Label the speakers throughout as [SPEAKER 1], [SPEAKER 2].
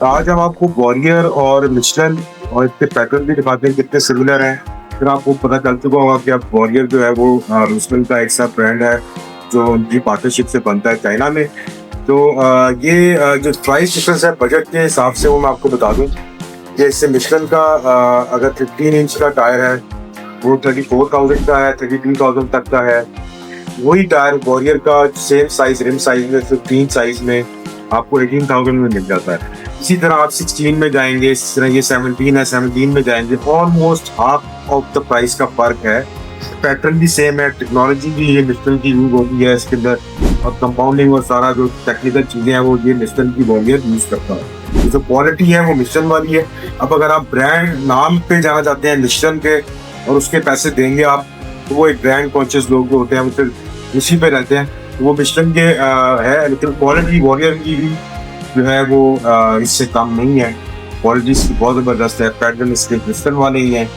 [SPEAKER 1] आज हम आपको वॉरियर और मिशेलन और इसके पैटर्न भी दिखाते हैं कितने सिमिलर हैं। फिर आपको पता चल चुका होगा कि अब वॉरियर जो है वो मिशेलन का एक सा ब्रांड है जो उनकी पार्टनरशिप से बनता है चाइना में। तो ये जो प्राइस डिफरेंस है बजट के हिसाब से वो मैं आपको बता दूं कि इससे मिशेलन का अगर 15 इंच का टायर है वो 34,000 का है, 32,000 तक का है। वही टायर वॉरियर का सेम साइज रिम साइज में 15 साइज में आपको 18,000 में मिल जाता है। इसी तरह आप 16 में जाएंगे, इस तरह ये 17 है, 17 में जाएंगे, almost half of the price का फर्क है। पैटर्न भी सेम है, टेक्नोलॉजी भी ये मिशेलन की यूज होती है इसके अंदर, और कंपाउंडिंग और सारा जो टेक्निकल चीजें हैं वो ये मिशेलन की वॉरियर यूज करता है। जो क्वालिटी है वो मिशेलन वाली है। अब अगर आप ब्रांड नाम पे जाना चाहते हैं मिशेलन के और उसके पैसे देंगे आप, तो वो एक ब्रांड कॉन्शियस लोग जो होते हैं वो सिर्फ इसी पे रहते हैं, तो वो मिशेलन के है। लेकिन क्वालिटी वॉरियर की भी जो है वो इससे कम नहीं है। क्वालिटी इसकी बहुत ज़बरदस्त है। पैटर्न इसके मिशेलन वाले ही हैं।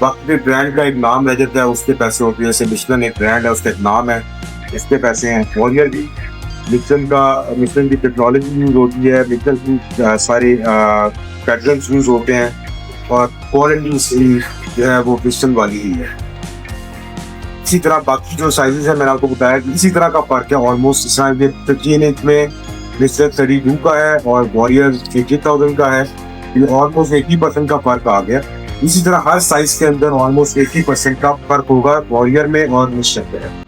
[SPEAKER 1] बाकी ब्रांड का एक नाम रह जाता है, उसके पैसे होते हैं। जैसे मिशेलन एक ब्रांड है, उसका एक नाम है, इसके पैसे हैं। वॉरियर भी मिशेलन की टेक्नोलॉजी यूज होती है, मिशेलन की सारे पैटर्न यूज होते हैं, और क्वालिटी जो है वो मिशेलन वाली ही है। इसी तरह बाकी जो साइजेस है मैंने आपको बताया कि इसी तरह का फर्क है ऑलमोस्ट। इस तरह के 13 इंच में मिस्टर 32 का है और वॉरियर 80,000 का है। ये ऑलमोस्ट 80% का फर्क आ गया। इसी तरह हर साइज के अंदर ऑलमोस्ट 80% का फर्क होगा वॉरियर में और मिशेलन में।